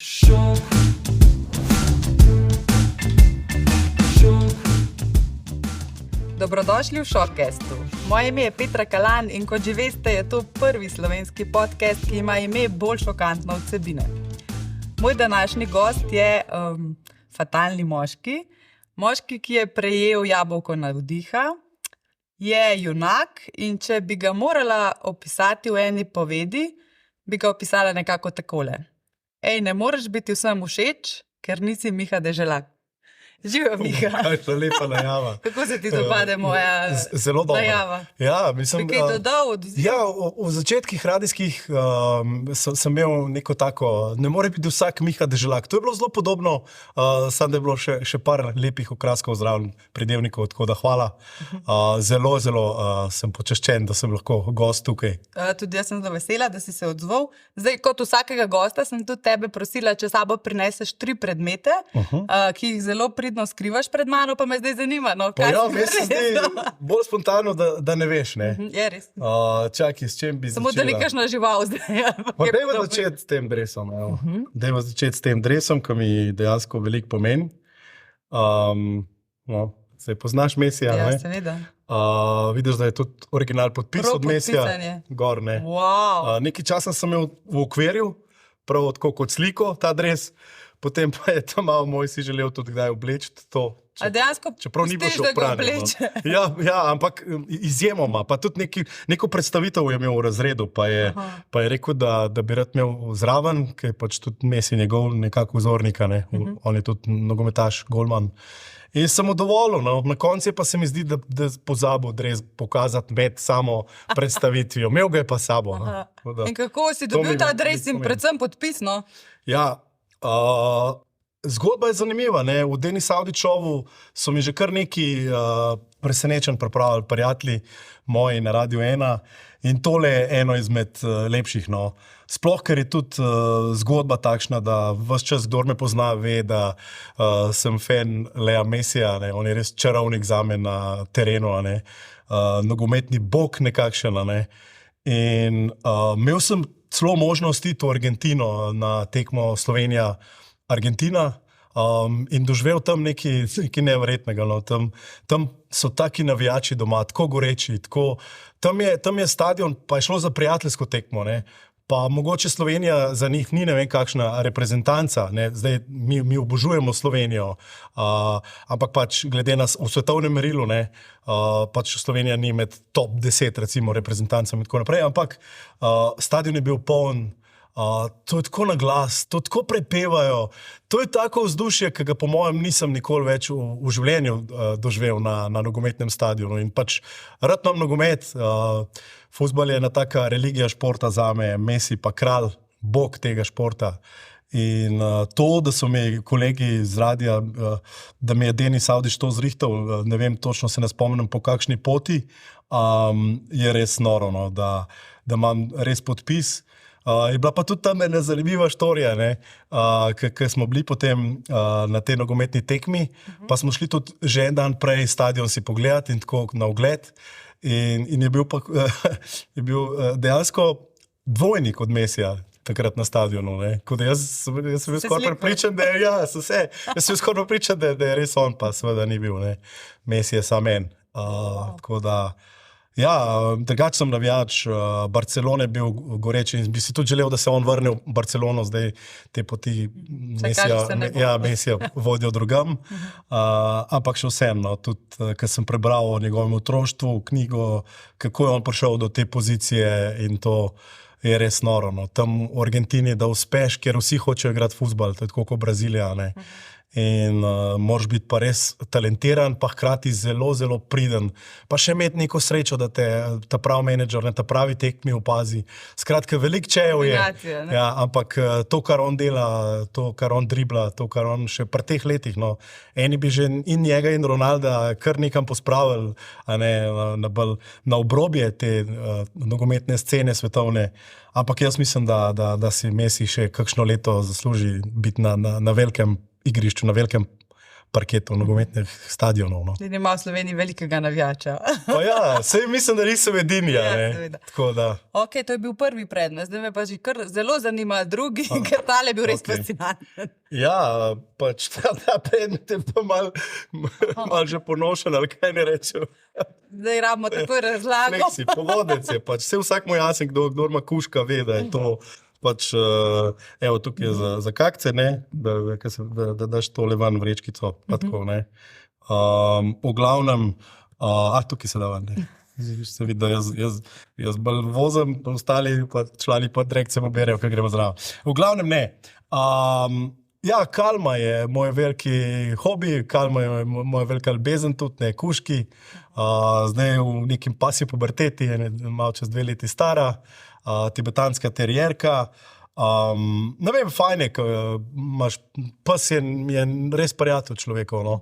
Šok. Dobrodošli v Šokcastu. Moje ime je Petra Kalan in kot že veste, je to prvi slovenski podcast, ki ima ime bolj šokantno od vsebine. Moj današnji gost je fatalni moški. Moški, ki je prejel jabolko navdiha, je junak in če bi ga morala opisati v eni povedi, bi ga opisala nekako takole. Ej, ne moreš biti vsem všeč, ker nisi Miha Deželak. Živijo, Miha. Kaj je lepa najava. Kako se ti dopade moja Zelo dobro. najava? Ja, mislim, Bi kaj dodal, odziv? ja, v začetkih radijskih sem imel neko tako, ne more biti vsak Miha Deželak. To je bilo zelo podobno, samo da je bilo še par lepih okraskov zraven pridevnikov, tako da hvala. Zelo sem počaščen, da sem lahko gost tukaj. Tudi jaz sem zelo vesela, da si se odzval. Zdaj, kot vsakega gosta, sem tudi tebe prosila, če sabo prineseš 3 predmete, ki jih zelo pridno skrivaš pred mano, pa me zdaj zanima. No, Pa ja, meni se zdi bolj spontano, da ne veš, ne? Je res. Čakaj, s čem bi Samo da začela? nikašna žival zdaj. Pa dajmo začeti s tem dresom. Dajmo začeti s tem dresom, ki mi dejansko veliko pomeni. Se poznaš Mesija, Ja, ne? seveda. Vidiš, da je tudi original podpis Prav od Mesija. podpisanje. Gor, ne. Wow. Nekaj časa sem imel v okvirju, prav tako kot sliko, ta dres. Potem pa je tam malo moj si želel tudi kdaj obleči to. A dejansko Čeprav ni bilo pustiš, še da ga oprano. obleče? Ja, ampak izjemoma. Pa tudi neko predstavitev je imel v razredu, pa je rekel, da bi rad imel zraven, ker je pač tudi Messi njegov nekako vzornika, ne? On je tudi nogometaš, golman. In sem mu dovolil, no. Na koncu pa se mi zdi, da pozabil dres pokazati med samo predstavitvijo. Imel ga je pa sabo. No. Tako da- In kako si To mi dobil ta veliko dres in pomeni. predvsem podpis, no? Ja, zgodba je zanimiva. Ne? V Denis Avdićovu so mi že kar neki presenečen pripravili prijatelji moji na Radio 1 in tole je eno izmed lepših. No. Sploh, ker je tudi zgodba takšna, da ves čas, kdor me pozna, ve, da sem fan Lea Messija, ne? On je res čarovnik zame na terenu, a ne? Nogometni bog nekakšen. A ne? In imel sem celo možnost iti v Argentino na tekmo Slovenija-Argentina in doživel tam nekaj neverjetnega. No. Tam so taki navijači doma, tako goreči. Tam je stadion, pa je šlo za prijateljsko tekmo. Ne. Pa mogoče Slovenija za njih ni ne vem kakšna reprezentanca. Ne. Zdaj mi obožujemo Slovenijo, ampak pač glede na v svetovnem merilu, ne, pač Slovenija ni med top 10 recimo reprezentancami in tako naprej, ampak stadion je bil poln. To je tako na glas, to tako prepevajo. To je tako vzdušje, ki ga po mojem nisem nikoli več v življenju doživel na nogometnem stadionu. In pač rad imam nogomet, fuzbal je ena taka religija športa zame, Messi pa kralj, bog tega športa. In to, da so mi kolegi z radia, da mi je Denis Avdić to zrihtal, ne vem, točno se ne spomnim po kakšni poti, je res noro, no, da imam res podpis. Je bila pa tudi tam ena zanimiva štorija, ker smo bili potem na tej nogometni tekmi, pa smo šli tudi že en dan prej stadion si pogledati in tako na ogled. In je bil dejansko dvojnik od Messija takrat na stadionu. Jaz sem bil skoraj prepričan, da je, jaz sem bil skoraj prepričan, da je res on, pa seveda ni bil. Ne. Messi je sam en. Tako da, ja, drugače sem navijač, Barcelone je bil goreč in bi si tudi želel, da se on vrne v Barcelono, zdaj te poti Messija vodijo drugam, ampak še vseeno, tudi, ker sem prebral o njegovem otroštvu, knjigo, kako je on prišel do te pozicije in to je res noro. No. Tam v Argentini, da uspeš, ker vsi hočejo igrati fuzbal, to je tako kot Brazilija, ne. In moraš biti pa res talentiran, pa hkrati zelo priden. Pa še imeti neko srečo, da te ta pravi menedžer na ta pravi tekmi opazi. Skratka, veliko čejev je. Ja, ampak to, kar on dela, to, kar on dribla, to, kar on še pri teh letih, no, eni bi že in njega in Ronalda kar nekam pospravili, a ne, na obrobje te nogometne scene svetovne. Ampak jaz mislim, da si Messi še kakšno leto zasluži biti na velikem igrišču, na velikem parketov, nogometnih stadionov. No. In ima v Sloveniji velikega navijača. Pa ja, sej mislim, da nisem edini. Ja, Ne? seveda. Tako da, Ok, to je bil prvi predmet, zdaj me pa že kar zelo zanima drugi, ker tale je bil res okej. fascinanten. ja, pač ta predmet je pa mal že ponošen, ali kaj ne rečem. Zdaj rabimo takoj razlago. Fleksi, povodec je pač. Vsak mu jasen, kdo ima kuška, ve, da je to pač, evo, tukaj je za kakce, ne, da daš tole ven vrečkico, pa tako, ne. V glavnem, tukaj se da ven, ne. Se vidi, da jaz bolj vozim, ostali pa člani pa direkcije mu berejo, kaj gremo zraven. V glavnem ne. Ja, kalma je moj veliki hobi, kalma je moja velika ljubezen tudi, ne, kužki. Zdaj je v nekem pasji puberteti, je malo čez 2 leti stara, tibetanska terierka. Ne vem, fajn je, ko imaš pes, je res prijatelj človekov, no.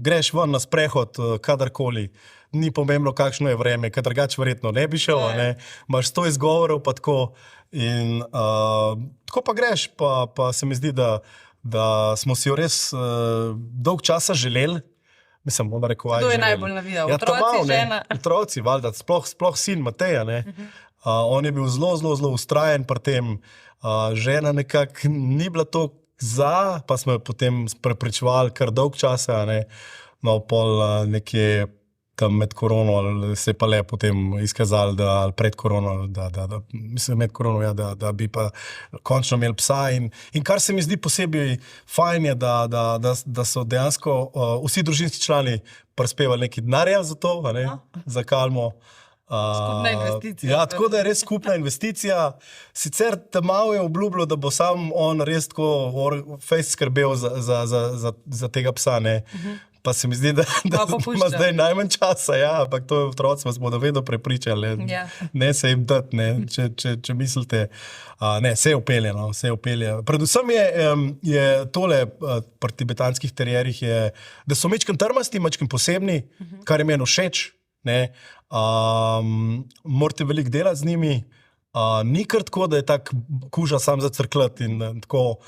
Greš ven na sprehod, kadarkoli, ni pomembno, kakšno je vreme, ker drugače verjetno ne bi šel, ne. Imaš 100 izgovorov, pa tako. In tako pa greš, pa se mi zdi, da smo si jo res dolg časa želeli. Mislim, bom rekel, Kdo je najbolj navijal? Ja, Otroci, Tomav, ne. žena? Otroci, valjda, sploh sin Mateja, ne. On je bil zelo ustrajen pri tem. Žena nekako ni bila to za, pa smo jo potem prepričevali kar dolg časa, ne. No, pol nekje tam med korono, ali se je pa le potem izkazali, da ali pred korono, mislim med korono, ja, da bi pa končno imeli psa. In kar se mi zdi posebej fajn je, da so dejansko vsi družinski člani prispevali nekaj denarja za to, a ne, za kalmo. Skupna investicija. Ja, tako da je res skupna investicija. Sicer Tomav je obljubljal, da bo sam on res tako fejst skrbel za tega psa, ne. Pa se mi zdi, da ima zdaj najmanj časa, ja, ampak to otroci vas bodo vedno prepričali. Ja. Ne se jim dati, ne, če mislite. Ne, se je upelje, no, se je upelje. Predvsem je tole pri tibetanskih terierjih, da so mečken trmasti, mečken posebni, kar je meni všeč. Ne. Morate veliko delati z njimi. Ni kar tako, da je tak kuža sam za crkljati in tako,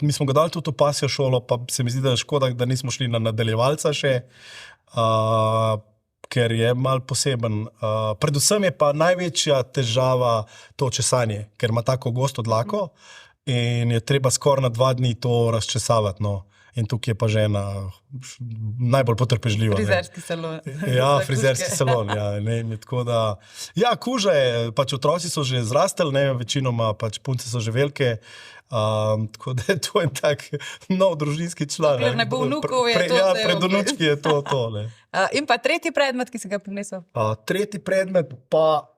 mi smo ga dali tudi v pasjo šolo, pa se mi zdi, da je škoda, da nismo šli na nadaljevalca še, ker je malo poseben. Predvsem je pa največja težava to česanje, ker ima tako gosto dlako in je treba skoraj na 2 dni to razčesavati, no. In tukaj je pa žena najbolj potrpežljiva. Frizerski salon. Ja, frizerski salon, ja. Ne, tako da, ja, kuža je, pač otroci so že zrastali, ne, večinoma pač punce so že velike, tako da je to en tak nov družinski član. Dokler ne bo vnukov, je to Ja, zdaj pred okej. vnučki je to, ne. In pa tretji predmet, ki si ga prinesel. Tretji predmet pa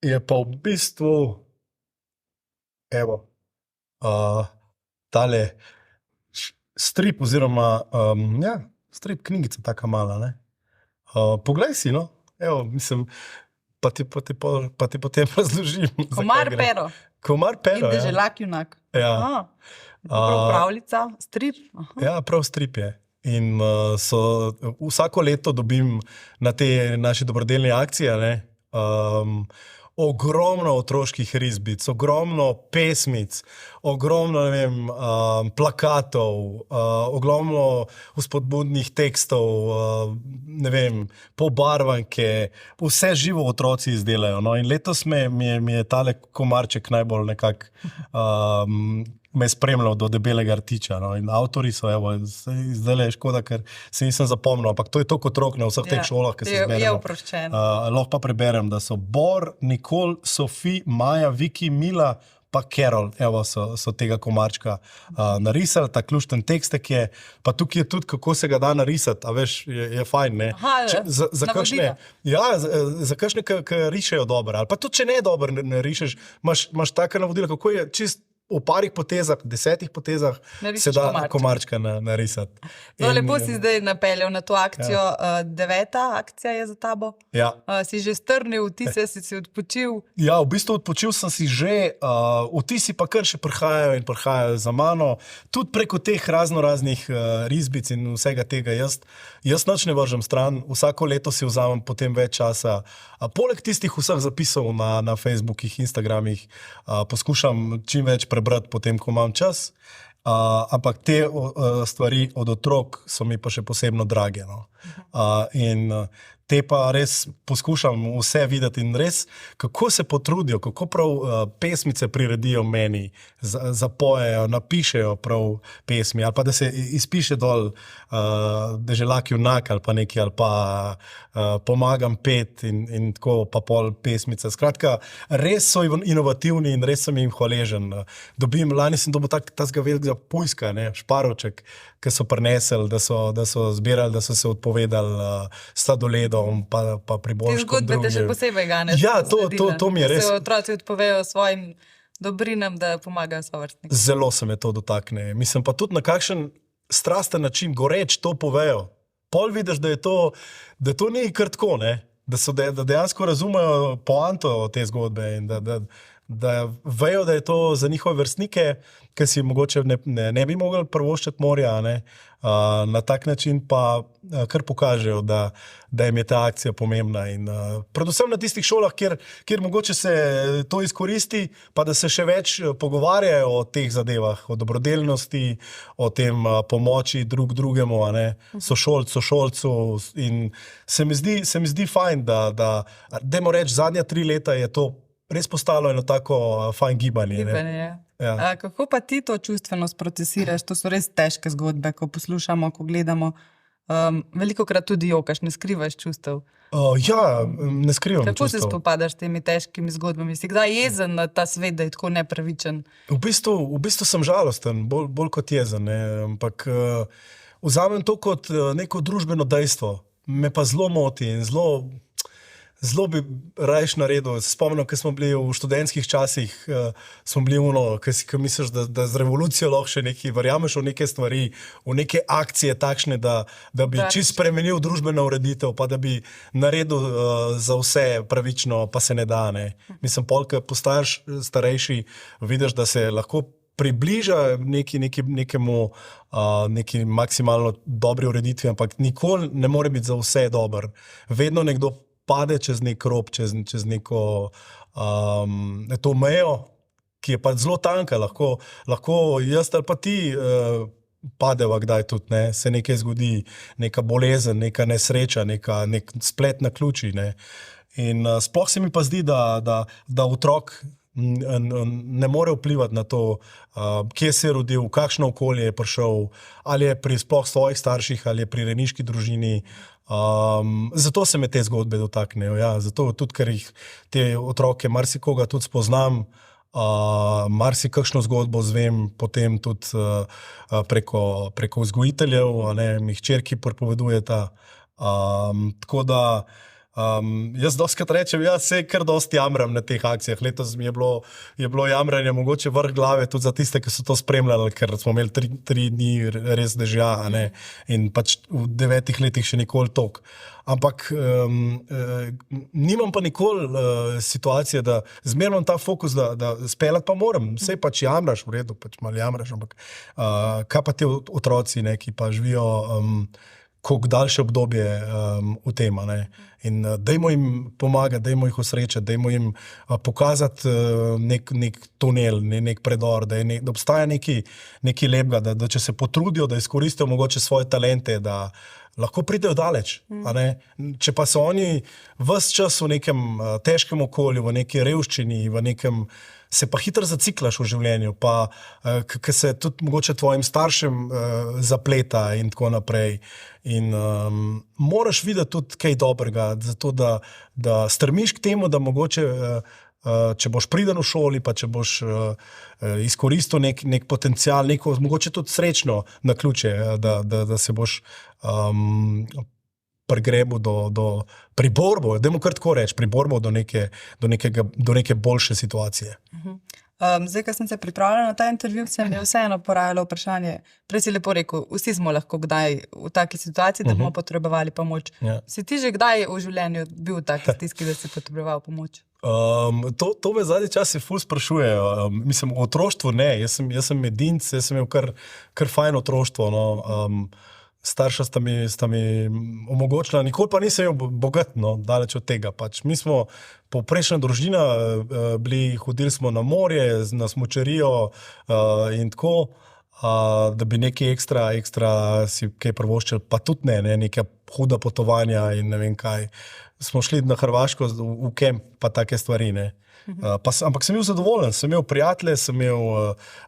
je pa v bistvu, evo, tale strip oziroma, ja, strip knjigica taka mala, ne. Poglej si, no, evo, mislim, pa ti potem razložim. Komar pero. Komar In pero, ja. deželak junak. Ja. Prav pravljica, strip. Ja, prav strip je. In vsako leto dobim na te naše dobrodelne akcije, ne, ogromno otroških risbic, ogromno pesmic, ogromno, ne vem, plakatov, ogromno vzpodbudnih tekstov, ne vem, pobarvanke, vse živo otroci izdelajo. No, in letos mi je tale komarček najbolj nekako me spremljal do debelega rtiča. No, in avtori so, evo, zdaj je škoda, ker se nisem zapomnil, ampak to je toliko otrok na vseh teh šolah, ki se zberemo. Je oproščeno. Lahko pa preberem, da so Bor, Nikol, Sofi, Maja, Viki, Mila, pa Carol, evo, so tega komarčka narisali, ta ključen tekstek je, pa tukaj je tudi, kako se ga da narisati, a veš, je fajn, ne. Za kakšne, ja, za kakšne, ki rišejo dobro, ali pa tudi, če ne dobro ne rišeš, imaš taka navodila, kako je čist v parih potezah, 10 potezah se da komarčka narisati. Lepo si zdaj napeljal na to akcijo. 9. akcija je za tabo. Ja. Si že strnil vtise, si odpočil? Ja, v bistvu odpočil sem si že, vtisi pa kar še prihajajo za mano. Tudi preko teh raznih risbic in vsega tega. Jaz nič ne vržem stran, vsako leto si vzamem potem več časa. Poleg tistih vseh zapisov na Facebookih, Instagramih, poskušam čim več prebrati potem, ko imam čas. ampak te stvari od otrok so mi pa še posebno drage. No. Te pa res poskušam vse videti in res, kako se potrudijo, kako prav pesmice priredijo meni, zapojejo, napišejo prav pesmi, ali pa da se izpiše dol Deželak junak ali pa nekaj, ali pa pomagam pet in tako pa pol pesmice. Skratka, res so inovativni in res sem jim hvaležen. Lani sem dobil takega velikega pujska, šparovček, ki so prinesli, da so zbirali, da so se odpovedali sladoledom, pa priboljškom drugim. Te zgodbe te še posebej gane. Ja, to mi je res. Da se otroci odpovejo svojim dobrinam, da pomagajo sovrstnikom. Zelo se me to dotakne. Mislim pa tudi na kakšen strasten način, goreč to povejo. Pol vidiš, da to ni kar tako, da dejansko razumejo poanto te zgodbe in da vejo, da je to za njihove vrstnike, ki si mogoče ne bi mogli privoščiti morja, na tak način pa kar pokažejo, da jim je ta akcija pomembna. In predvsem na tistih šolah, kjer mogoče se to izkoristi, pa da se še več pogovarjajo o teh zadevah, o dobrodelnosti, o tem pomoči drug drugemu, sošolcu. In se mi zdi fajn, da dajmo reči, zadnja 3 leta je to res postalo eno tako fajn gibanje. Ja. Kako pa ti to čustveno sprocesiraš? To so res težke zgodbe, ko poslušamo, ko gledamo. Velikokrat tudi jokaš, ne skrivaš čustev. Ja, ne skrivam čustev. Kako se spopadaš s temi težkimi zgodbami? Si kdaj jezen na ta svet, da je tako nepravičen? V bistvu sem žalosten, bolj kot jezen. Ampak vzamem to kot neko družbeno dejstvo. Me pa zelo moti in zelo bi rajš naredil. Spomnim, ko smo bili v študentskih časih, smo bili ko misliš, da z revolucijo lahko še nekaj, verjameš v neke stvari, v neke akcije takšne, da bi čisto spremenil družbeno ureditev, pa da bi naredil za vse pravično, pa se ne da. Mislim, ko postaješ starejši, vidiš, da se lahko približa neki maksimalno dobri ureditvi, ampak nikoli ne more biti za vse dober. Vedno nekdo pade čez nek rob, čez neko to mejo, ki je pa zelo tanka, lahko jaz ali pa ti padeva kdaj tudi, se nekaj zgodi, neka bolezen, neka nesreča, nek splet naključij. In sploh se mi pa zdi, da otrok ne more vplivati na to, kje se je rodil, v kakšno okolje je prišel, ali je pri sploh svojih starših, ali je pri rejniški družini. Zato se me te zgodbe dotaknejo. Ja. Zato tudi, ker jih te otroke, marsikoga tudi spoznam, marsikakšno zgodbo zvem potem tudi preko vzgojiteljev, mi hčerki pripovedujeta. Tako da jaz dostikrat rečem, se kar dosti jamram na teh akcijah. Letos mi je bilo jamranje mogoče vrh glave tudi za tiste, ki so to spremljali, ker smo imeli 3 dni res dežja, in pač v 9 letih še nikoli toliko. Ampak nimam pa nikoli situacije, da zmerno ta fokus, da speljati pa moram. Sej pač jamraš, v redu, pač malo jamraš, ampak kaj pa te otroci, ki pa živijo koliko daljše obdobje v tem. In dajmo jim pomagati, dajmo jih osrečati, dajmo jim pokazati nek tunel, nek predor, da obstaja nekaj lepega, da če se potrudijo, da izkoristijo mogoče svoje talente, da lahko pridejo daleč. Če pa so oni ves čas v nekem težkem okolju, v neki revščini, se pa hitro zaciklaš v življenju, pa ki se tudi mogoče tvojim staršem zapleta in tako naprej. In moraš videti tudi kaj dobrega, zato da strmiš k temu, da mogoče, če boš priden v šoli, pa če boš izkoristil nek potencial, neko mogoče tudi srečno naključje, da se boš prigrebu priborbo, dajmo kar tako reči, priborbo do neke boljše situacije. Zdaj, ko sem se pripravljala na ta intervju, se mi je vseeno porajalo vprašanje. Prej si lepo rekel, vsi smo lahko kdaj v taki situaciji, da bomo potrebovali pomoč. Si ti že kdaj v življenju bil v taki stiski, da si potreboval pomoč? To me zadnji časi ful sprašujejo. Mislim, v otroštvu ne. Jaz sem edinc, jaz sem imel kar fajn otroštvo. Starša sta mi omogočila, nikoli pa nisem imel bogat, daleč od tega. Pač mi smo povprečna družina, hodili smo na morje, na smučarijo in tako. da bi nekaj ekstra si kaj privoščili, pa tudi ne, neka huda potovanja in ne vem kaj. Smo šli na Hrvaško v kemp, pa take stvari, ne. Ampak sem bil zadovoljen, sem imel prijatelje, sem imel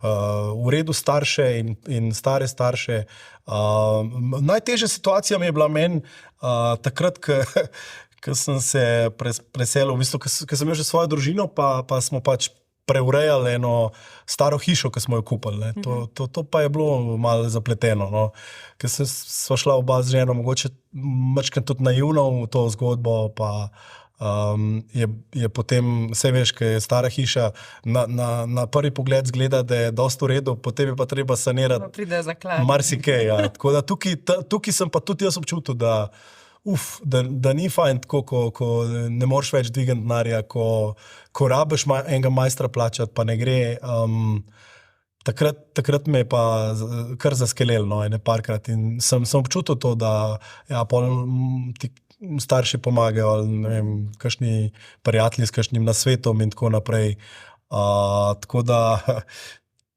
v redu starše in stare starše. Najtežja situacija mi je bila meni takrat, ko sem se preselil, v bistvu, ko sem imel že svojo družino, pa smo pač preurejali eno staro hišo, ki smo jo kupili. To pa je bilo malo zapleteno. No. Ker sva šla oba z ženo, mogoče malo tudi naivno v to zgodbo, pa je potem, vse veš, ko je stara hiša, na prvi pogled zgleda, da je dosti v redu, potem je pa treba sanirati marsikaj. Ja. Tako da tukaj sem pa tudi jaz občutil, da ni fajn tako, ko ne moreš več dvigati denarja, ko rabiš enega majstra plačati, pa ne gre. Takrat me je pa kar zaskelelo, no, ene parkrat. In sem občutil to, da ti starši pomagajo, ne vem, kakšni prijatelji s kakšnim nasvetom in tako naprej. Tako da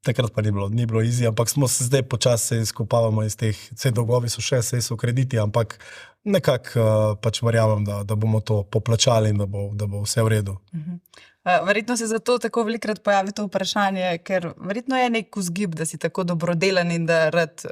takrat pa ni bilo easy, ampak smo se zdaj počasi izkopavamo iz teh, vse dolgovi so še, vse so krediti, ampak nekako pač verjamem, da bomo to poplačali in da bo vse v redu. Verjetno se zato tako velikokrat pojavi to vprašanje, ker verjetno je nek vzgib, da si tako dobrodelen in da rad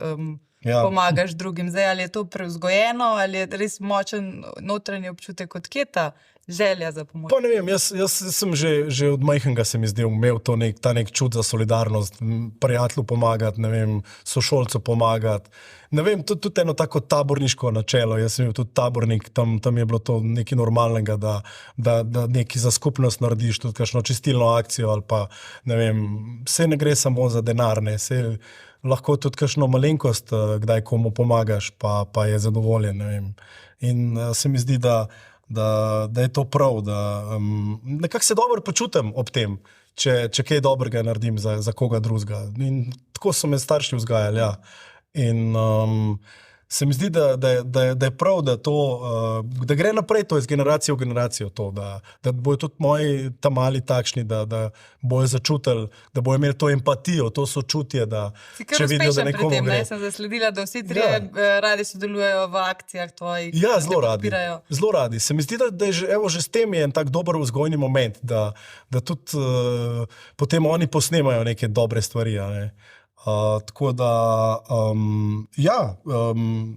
pomagaš drugim. Zdaj, ali je to prevzgojeno, ali je res močen notranji občutek, od kje ta želja za pomoč? Pa ne vem, jaz sem že od majhnega se mi zdel, imel ta nek čut za solidarnost, prijatelju pomagati, ne vem, sošolcu pomagati. Ne vem, tudi eno tako taborniško načelo, jaz sem bil tudi tabornik, tam je bilo to nekaj normalnega, da nekaj za skupnost narediš, tudi kakšno čistilno akcijo ali pa, ne vem, vse ne gre samo za denar, ne, vse lahko tudi kakšno malenkost, kdaj komu pomagaš, pa je zadovoljen, ne vem. In se mi zdi, da je to prav, da nekako se dobro počutim ob tem, če kaj dobrega naredim za koga drugega. In tako so me starši vzgajali, ja. In se mi zdi, da je prav, da gre naprej to iz generacije v generacijo, to, da bojo tudi moji mali takšni, da bojo začutili, da bojo imeli to empatijo, to sočutje, da če vidijo, da nekomu gre. Si kar uspešen pri tem, sem zasledila, da vsi trije radi sodelujejo v akcijah tvojih. Ja, zelo radi. Se mi zdi, da je že s tem je en tak dober vzgojni moment, da tudi potem oni posnemajo neke dobre stvari, ne. Tako da,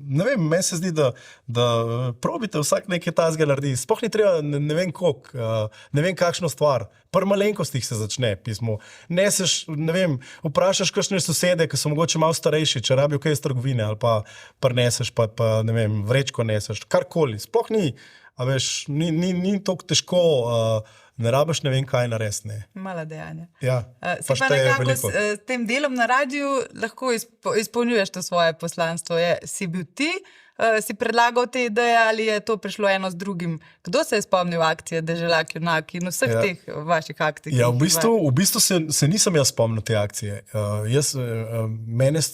ne vem, meni se zdi, da probite vsak nekaj tazga naredi. Sploh ni treba, ne vem koliko, ne vem kakšno stvar. Pri malenkostih se začne pismo. Neseš, ne vem, vprašaš kakšne sosede, ki so mogoče malo starejši, če rabijo kaj iz trgovine, ali pa prineseš, pa ne vem, vrečko neseš, karkoli. Sploh ni, a veš, ni toliko težko, ne rabiš ne vem kaj narediti. Mala dejanja. Ja, si pa nekako s tem delom na radiju lahko izpolnjuješ to svoje poslanstvo. Si bil ti, si predlagal te ideje ali je to prišlo eno z drugim? Kdo se je spomnil akcije Deželak junak in vseh teh vaših akcij? Ja, v bistvu se nisem jaz spomnil te akcije.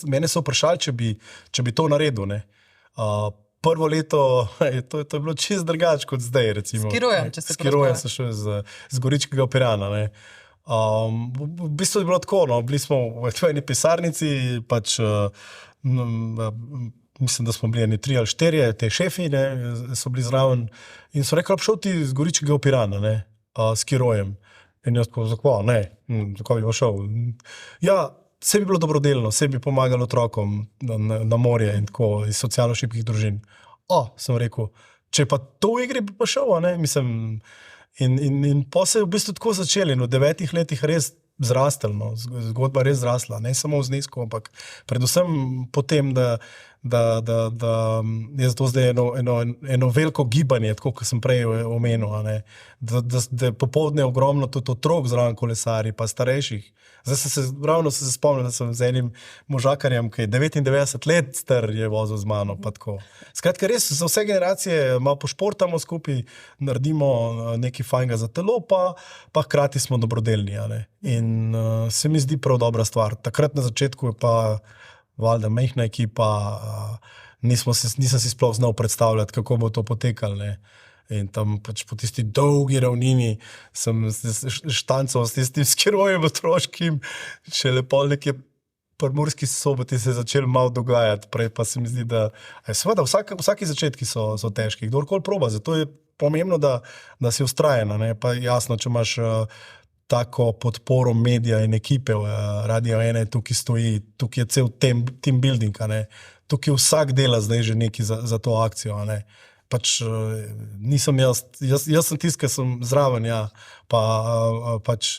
Mene so vprašali, če bi to naredil, ne. Prvo leto, to je bilo čisto drugače kot zdaj, recimo. Skirujem, če se Skirujem se še z Goričkega Pirana, ne. V bistvu je bilo tako, no, bili smo v eni pisarnici, pač mislim, da smo bili eni 3 ali 4, te šefi, ne, so bili zraven in so rekli, šel ti z Goričkega Pirana, ne, skirujem. In jaz tako, ne, tako bi šel. Ja, vse bi bilo dobrodelno, vse bi pomagalo otrokom na morje in tako iz socialno šibkih družin. Sem rekel, če pa to v igri bi pa šel, ne, mislim, in pa se je v bistvu tako začeli, v 9 letih res zrastel, no, zgodba res zrasla, ne samo v znesku, ampak predvsem potem, da je to zdaj eno veliko gibanje, tako kot sem prej omenil, da popoldne ogromno tudi otrok zraven kolesari, pa starejših. Zdaj ravno se spomnim, da sem z enim možakarjem, ki je 99 let star, je vozil z mano, pa tako. Skratka, res za vse generacije malo pošportamo skupaj, naredimo nekaj fajnega za telo, pa hkrati smo dobrodelni, ne. In se mi zdi prav dobra stvar. Takrat na začetku je pa valjda majhna ekipa, nisem si sploh znal predstavljati, kako bo to potekalo, ne. In tam pač po tisti dolgi ravnini sem štancal s tistim skirojem otroškim, še lepo nekje pri Murski Soboti se je začelo malo dogajati, prej pa se mi zdi, da seveda vsaki začetki so težki, kdorkoli proba, zato je pomembno, da si vztrajen, ne, pa jasno, če imaš tako podporo medija in ekipe, Radio 1 tukaj stoji, tukaj je cel team building, ne, tukaj vsak dela zdaj že nekaj za to akcijo, ne. Pač nisem jaz sem tisti, ki sem zraven, ja, pa pač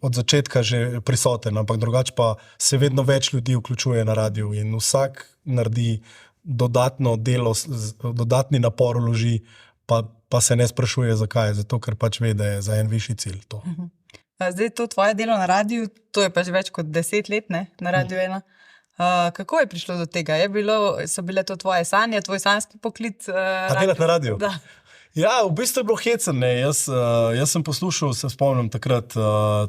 od začetka že prisoten, ampak drugače pa se vedno več ljudi vključuje na radiju in vsak naredi dodatno delo, dodatni napor vloži, pa se ne sprašuje zakaj, zato ker pač ve, da je za en višji cilj to. Zdaj to tvoje delo na radiju, to je pač več kot 10 let, ne, na Radio 1. Kako je prišlo do tega? So bile to tvoje sanje, tvoj sanjski poklic? A delati na radiju? Da. Ja, v bistvu je bilo hecen, ne. Jaz sem poslušal, se spomnim takrat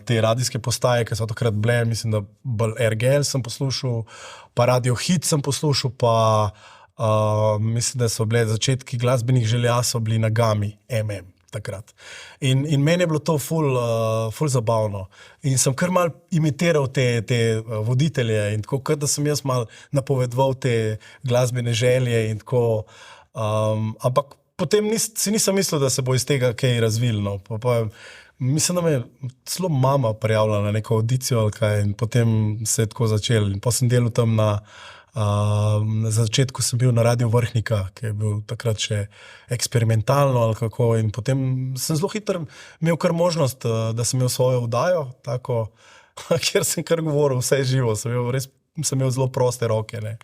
te radijske postaje, ki so takrat bile, mislim, da bolj RGL sem poslušal, pa Radio Hit sem poslušal, pa mislim, da so bile začetki glasbenih želja, so bili na Gami, takrat. In meni je bilo to ful zabavno. In sem kar mal imitiral te voditelje in tako, da sem jaz mal napovedoval te glasbene želje in tako, ampak potem si nisem mislil, da se bo iz tega kaj razvilno. Mislim, da me je celo mama prijavila na neko audicijo ali kaj in potem se je tako začel. In potem sem delal tam na začetku sem bil na Radiu Vrhnika, ki je bil takrat še eksperimentalno ali kako in potem sem zelo hitro imel kar možnost, da sem imel svojo oddajo, tako, kjer sem kar govoril vse živo, sem imel zelo proste roke. Ne.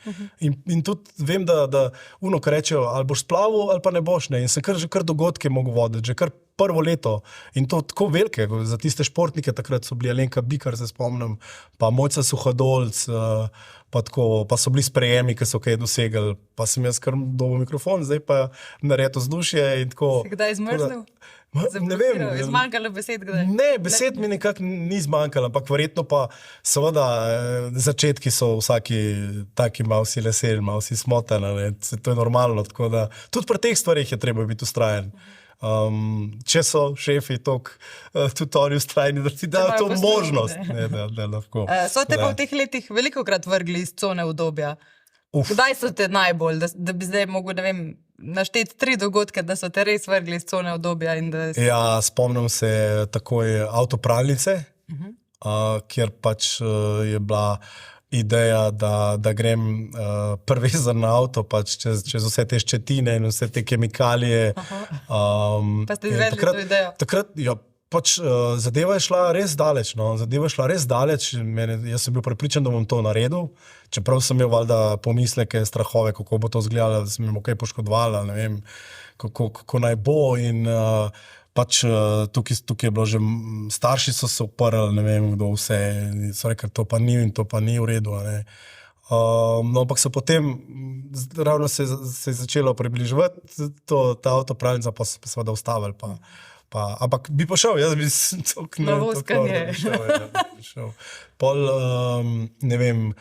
In tudi vem, da kar rečejo, ali boš splavil ali pa ne boš, ne. In sem že kar dogodke mogel voditi, že kar prvo leto in to tako velike, za tiste športnike takrat so bili Alenka Bikar, se spomnim, pa Mojca Suhodolc, pa so bili sprejemi, ki so kaj dosegali, pa sem jaz kar dobil mikrofon, zdaj pa naredil vzdušje in tako. Si kdaj zmrznil? Ne vem. Je zmanjkalo besed kdaj? Ne, besed mi nekako ni zmanjkalo, ampak verjetno pa seveda začetki so vsaki taki malo si lesel, malo si smotan, to je normalno, tako da tudi pri teh stvarih je treba biti vztrajen. Če so šefi tudi oni vztrajni, da ti dajo to možnost. Ne, lahko. So te pa v teh letih velikokrat vrgli iz cone udobja? Kdaj so te najbolj, da bi zdaj mogel, ne vem, našteti 3 dogodke, da so te res vrgli iz cone udobja? Ja, spomnim se takoj avtopralnice, kjer pač je bila ideja, da grem prvezan na avto pač čez vse te ščetine in vse te kemikalije. Pa ste izvedli to idejo? Takrat, ja, pač zadeva je šla res daleč, no. Zadeva je šla res daleč. Jaz sem bil prepričan, da bom to naredil, čeprav sem imel valjda pomisleke, strahove, kako bo to izgledalo, da sem jim kaj poškodoval, ne vem, kako naj bo in pač tukaj je bilo že, starši so se uprli, ne vem, kdo vse, so rekli, to pa ni in to pa ni v redu, ne. No, ampak so potem, ravno se je začelo približevati ta avtopralnica, pa so seveda ustavili, ampak bi pa šel, jaz bi na voskanje. Šel. Pol, ne vem,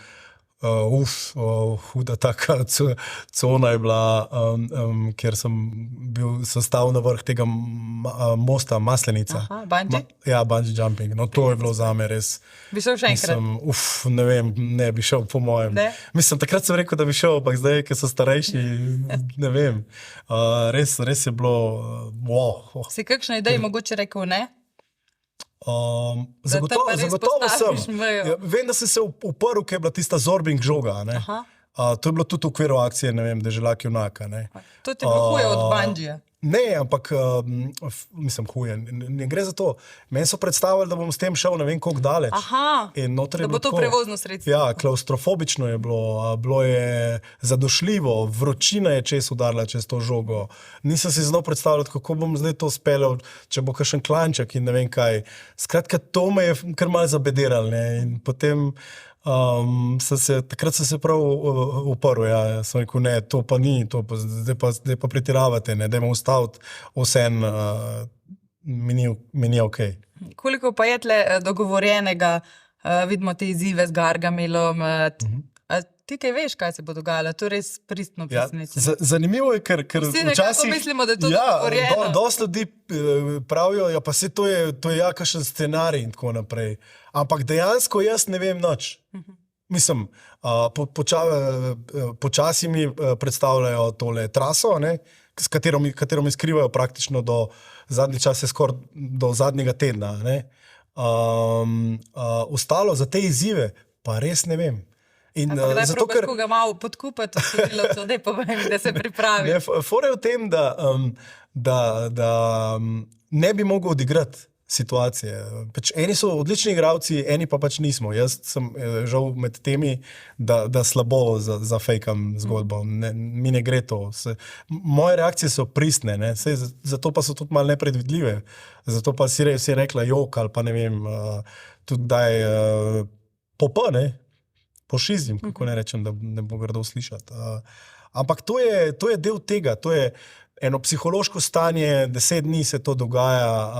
huda taka cona je bila, kjer sem bil sestav na vrh tega mosta Maslenica. Aha, bungee? Ja, bungee jumping. No, to je bilo zame res. Bi šel še enkrat? Ne vem, ne bi šel po mojem. Ne? Mislim, takrat sem rekel, da bi šel, ampak zdaj, ker so starejši, ne vem. Res je bilo, wow. Si kakšno idejo mogoče rekel ne? Zagotovo sem. Ja, vem, da sem se uprl, ker je bila tista zorbing žoga. Ne? To je bilo tudi v okviru akcije, ne vem, Deželak junaka. Ne? To ti je bilo huje od bungee? Ne, ampak mislim huje. Ne gre za to. Meni so predstavili, da bom s tem šel ne vem koliko daleč. Aha, da bo to prevozno sredstvo. Ja, klaustrofobično je bilo je zadošljivo, vročina je čez udarila čez to žogo. Nisem si znal predstavljati, kako bom zdaj to speljal, če bo kakšen klanček in ne vem kaj. Skratka, to me je kar malo zabederal, ne, in potem takrat sem se prav uprl, ja, sem rekel, ne, to pa ni, zdaj pa pretiravate, ne, dajmo ustaviti vsem, mi ni okej. Koliko pa je tle dogovorjenega, vidimo te izzive z Gargamelom, ti kaj veš, kaj se bo dogajalo, to je res pristno presenečenje. Zanimivo je, ker vsi včasih mislimo, da je to dogovorjeno. Dosti ljudi pravijo, ja, pa se to je kakšen scenarij in tako naprej. Ampak dejansko jaz ne vem nič. Mislim, počasi mi predstavljajo tole traso, ne, s katero mi skrivajo praktično do zadnji čase, skoraj do zadnjega tedna. Ne. Ostalo za te izzive pa res ne vem. Ampak zato, ker ga malo podkupati, da povem, da se pripravi. Fora je v tem, da ne bi mogel odigrati situacije. Eni so odlični igralci, eni pa pač nismo. Jaz sem žal med temi, da slabo zafejkam zgodbo. Mi ne gre to. Moje reakcije so pristne, ne? Zato pa so tudi malo nepredvidljive. Zato pa si rekla jok ali pa ne vem, tudi daj ne? Pošizim, kako ne rečem, da ne bo grdo slišati. Ampak to je del tega, to je eno psihološko stanje, 10 dni se to dogaja.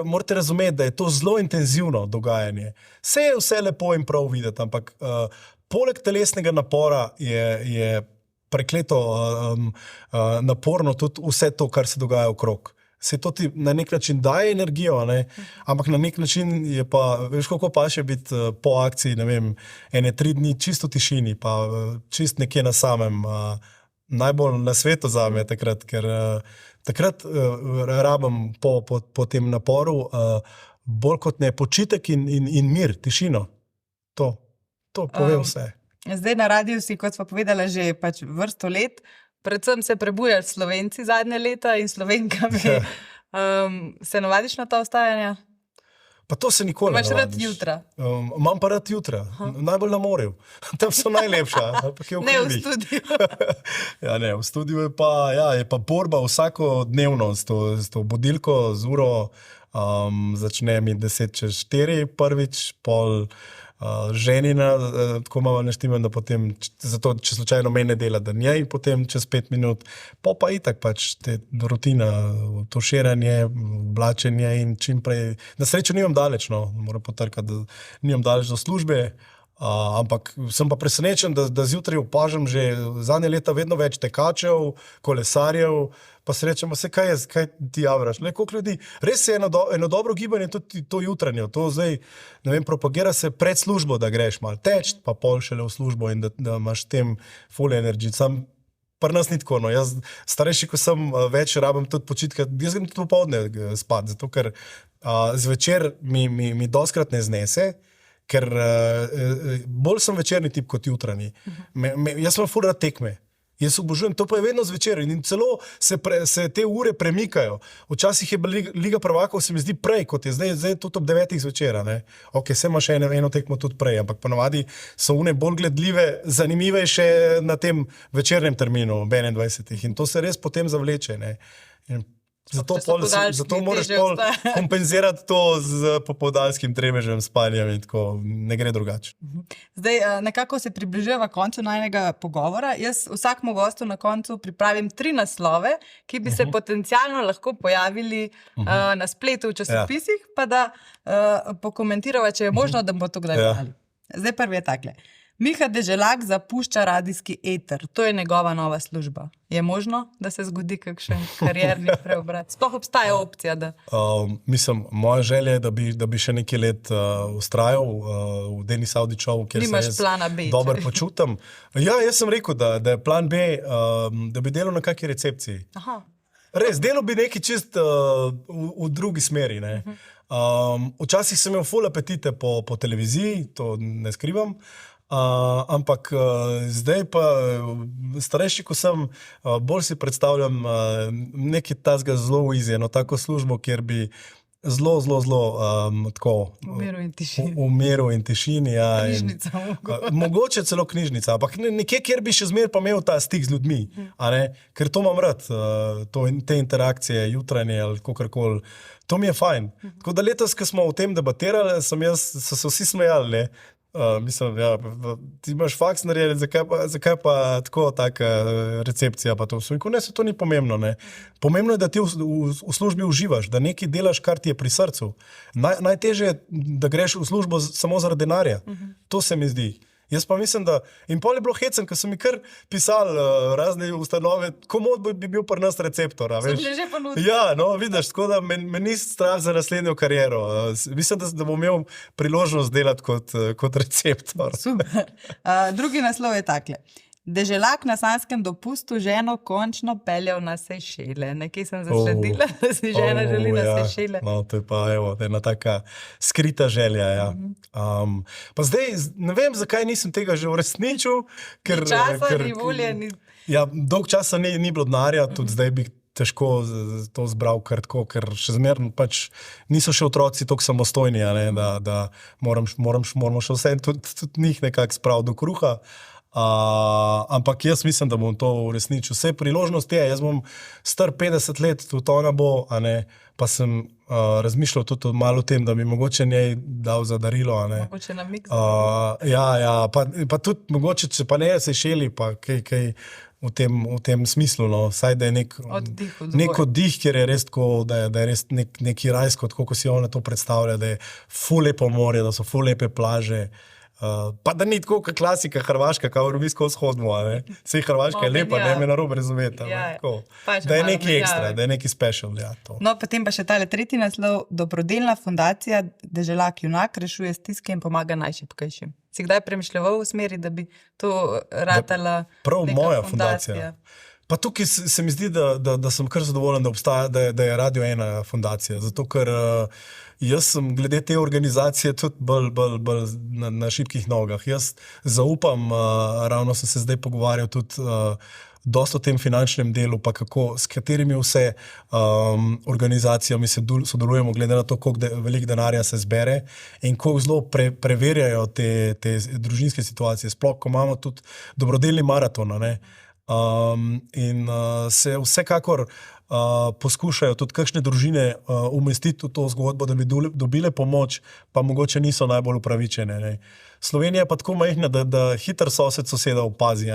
Morate razumeti, da je to zelo intenzivno dogajanje. Vse lepo in prav videti, ampak poleg telesnega napora je prekleto naporno tudi vse to, kar se dogaja okrog. Se to ti na nek način daje energijo, ne? Ampak na nek način je pa, veš, kako pa še biti po akciji, ne vem, 3 dni čisto tišini, pa čist nekje na samem, najbolj na svetu zame takrat, ker takrat rabim po tem naporu bolj kot ne počitek in mir, tišino. To pove vse. Zdaj na radiju si, kot smo povedala, že pač vrsto let, predvsem se prebujajo Slovenci zadnje leta in Slovenkami. Se navadiš na ta ostajanja? Pa to se nikoli ne navadiš. Imaš rad jutra? Imam pa rad jutra. Najbolj na morju. Tam so najlepša. Ne v studiu. Ja, ne, v studiu je pa borba vsakodnevno s to budilko, z uro. Začne mi 3:50 prvič, pol ženina, tako malo neštimen, da potem, zato če slučajno mene dela, da njej, potem čez 5 minut, pa itak pač te rutina, tuširanje, oblačenje in čim prej. Na srečo nimam daleč, no, moram potrkati, da nimam daleč do službe, ampak sem pa presenečen, da zjutraj opažam že zadnje leta vedno več tekačev, kolesarjev, pa srečamo se, kaj ti javraš. Koliko ljudi, res je eno dobro gibanje, tudi to jutranje, to zdaj, ne vem, propagira se pred službo, da greš malo teč, pa pol šele v službo in da imaš tem full energy. Sam pri nas ni tako, no, jaz starejši, ko sem več, rabim tudi počitka, jaz grem tudi popoldne spat, zato ker zvečer mi doskrat ne znese, ker bolj sem večerni tip kot jutranji. Jaz sem full rad tekme. Jaz obožujem, to pa je vedno zvečer in celo se te ure premikajo. Včasih je bila Liga prvakov, se mi zdi prej, kot je zdaj tudi ob 9 zvečera. Ok, se ima še eno tekmo tudi prej, ampak ponavadi so one bolj gledljive, zanimive še na tem večernem terminu, ob 21. In to se res potem zavleče. Ne? Zato moraš kompenzirati to z popoldanskim dremežem, spanjem in tako, ne gre drugače. Zdaj, nekako se približujeva koncu najnega pogovora. Jaz vsakmu gostu na koncu pripravim 3 naslove, ki bi se potencialno lahko pojavili na spletu v časopisih, pa da pokomentirava, če je možno, da bomo to kdaj dali. Zdaj prvi je takle. Miha Deželak zapušča radijski eter. To je njegova nova služba. Je možno, da se zgodi kakšen karierni preobrat? Sploh obstaja opcija, da... Mislim, moja želja je, da bi še nekaj let ustrajal v Denis Avdićevu, kjer se res dobro počutim. Ja, jaz sem rekel, da je plan B, da bi delal na kakšni recepciji. Aha. Res, delal bi nekaj čist v drugi smeri. Ne? Včasih sem imel ful apetite po televiziji, to ne skrivam. Ampak zdaj pa starejši, ko sem, bolj si predstavljam nekaj tazga zelo easy, eno tako službo, kjer bi zelo tako v miru in tišini. V miru in tišini, ja. Knjižnica. Mogoče celo knjižnica, ampak nekje, kjer bi še zmeraj pa imel ta stik z ljudmi, a ne? Ker to imam rad, te interakcije jutranje ali kakorkoli. To mi je fajn. Tako da letos, ko smo o tem debatirali, so se vsi smejali, ne? Mislim, ja, ti imaš faks narediti, zakaj pa taka recepcija pa to vse. Ne, se to ni pomembno, ne. Pomembno je, da ti v službi uživaš, da nekaj delaš, kar ti je pri srcu. Najtežje je, da greš v službo samo zaradi denarja. To se mi zdi. Jaz pa mislim, da in pol je bilo hecen, ko so mi kar pisali razne ustanove, komod bi bil pri nas receptor. So bili že ponudili. Ja, no, vidiš, tako da me ni strah za naslednjo kariero. Mislim, da bom imel priložnost delati kot receptor. Super. Drugi naslov je takle. Deželak na sanskem dopustu ženo končno peljal na Sejšele. Nekaj sem zasledila, da si žena želi na Sejšele. No, to je pa ena taka skrita želja. Ja. Pa zdaj ne vem, zakaj nisem tega že uresničil. Ker ni volje. Ja, dolg časa ni bilo denarja, tudi zdaj bi težko to zbral kar tako, ker še zmerno pač niso še otroci toliko samostojni, da moramo še vse tudi njih nekako spraviti do kruha. Ampak jaz mislim, da bom to uresničil. Vse priložnost je, jaz bom star 50 let, tudi ona bo, pa sem razmišljal tudi malo o tem, da bi mogoče njej dal za darilo. Mogoče na miks. Pa tudi mogoče, če pa ne Sejšeli, pa kaj v tem smislu, no, saj da je nek oddih, kjer je res tako, da je res neki rajsko, tako ko si ona to predstavlja, da je ful lepo morje, da so ful lepe plaže. Pa da ni tako kot klasika Hrvaška, kao Evropsko vzhodno, Sej Hrvaška je lepa, ne me narobe razumeti. Da je neki ekstra, da je neki special. Ja, no, potem pa še tale tretji naslov. Dobrodelna fundacija Deželak Junak rešuje stiske in pomaga najšibkejšim. Si kdaj premišljeval v smeri, da bi to ratala prav neka moja fundacija? Pa tukaj se mi zdi, da sem kar zadovoljen, da obstaja, da je Radio 1 fundacija, zato ker jaz sem glede te organizacije tudi bolj na šibkih nogah. Jaz zaupam, ravno sem se zdaj pogovarjal tudi dosti o tem finančnem delu, pa s katerimi vse organizacijami sodelujemo, glede na to, koliko veliko denarja se zbere in koliko zelo preverjajo te družinske situacije, sploh ko imamo tudi dobrodelni maraton, in se vsekakor poskušajo tudi kakšne družine umestiti v to zgodbo, da bi dobile pomoč, pa mogoče niso najbolj upravičene. Slovenija je pa tako majhna, da hiter soseda opazi,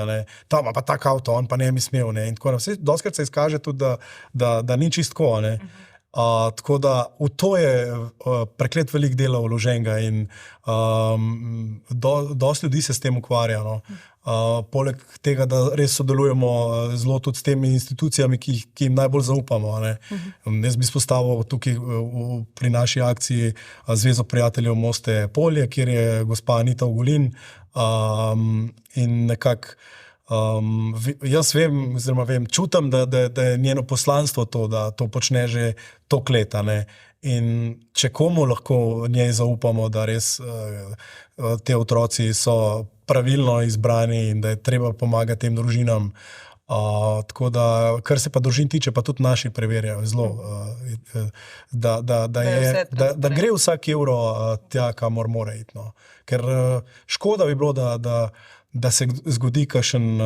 ta ima pa tak avto, on pa ne bi smel. In tako naprej. Dostikrat se izkaže tudi, da ni čistko. Tako da v to je preklet velik dela vloženega in dosti ljudi se s tem ukvarja. Poleg tega, da res sodelujemo zelo tudi s temi institucijami, ki jim najbolj zaupamo. Jaz bi izpostavil tukaj pri naši akciji Zvezo prijateljev Moste Polje, kjer je gospa Anita Ogulin in nekako jaz vem, čutim, da je njeno poslanstvo to, da to počne že toliko let. In če komu lahko njej zaupamo, da res te otroci so pravilno izbrani in da je treba pomagati tem družinam. Tako da, kar se pa družin tiče, pa tudi naši preverjajo zelo, da gre vsak evro tja, kamor mora iti. Ker škoda bi bilo, da se zgodi kakšen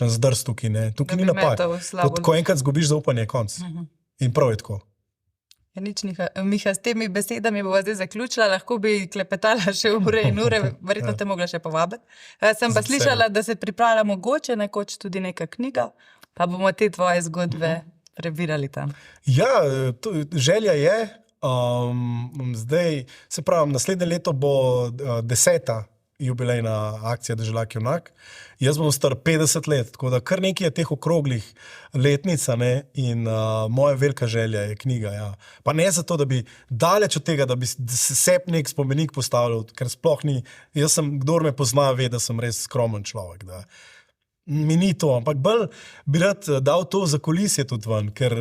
zdrs tukaj. Tukaj ni napak. Ko enkrat zgubiš zaupanje, je konc. In prav je tako. Miha, s temi besedami bova zdaj zaključila, lahko bi klepetala še ure in ure, verjetno te mogla še povabiti. Sem pa slišala, da se pripravlja mogoče nekoč tudi neka knjiga, pa bomo te tvoje zgodbe prebirali tam. Ja, želja je. Zdaj, se pravim, naslednje leto bo 10. jubilejna akcija Deželak Junak. Jaz bom star 50 let, tako da kar nekaj je teh okroglih letnic in moja velika želja je knjiga. Ja. Pa ne zato, da bi daleč od tega, da bi sebi nek spomenik postavljal, ker sploh ni. Jaz sem, kdor me pozna, ve, da sem res skromen človek. Da. Mi ni to, ampak bolj bi rad dal to za kulisje tudi ven, ker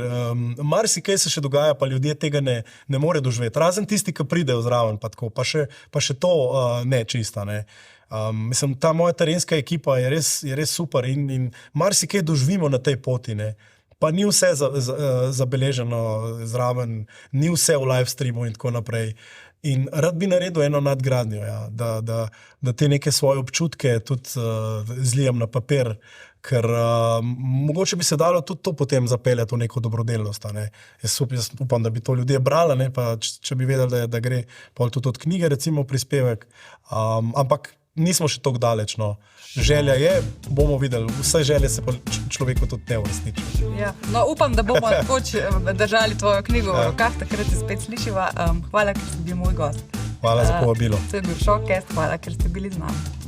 marsikaj se še dogaja, pa ljudje tega ne more doživeti. Razen tisti, ki pridejo zraven, pa še to ne čista. Mislim, ta moja terenska ekipa je res super in marsikaj doživimo na tej poti. Pa ni vse zabeleženo zraven, ni vse v live streamu in tako naprej. In rad bi naredil eno nadgradnjo, ja, da te neke svoje občutke tudi zlijem na papir, ker mogoče bi se dalo tudi to potem zapeljati v neko dobrodelnost. Jaz upam, da bi to ljudje brali, pa če bi vedeli, da gre pol tudi od knjige, recimo prispevek. Ampak nismo še toliko daleč. Želja je, bomo videli, vse želje se pa človeku tudi ne uresničijo. Ja. No, upam, da bomo držali tvojo knjigo v rokah, takrat se spet slišiva. Hvala, ker si bil moj gost. Hvala za povabilo. To je bil Showcast, hvala, ker ste bili z nami.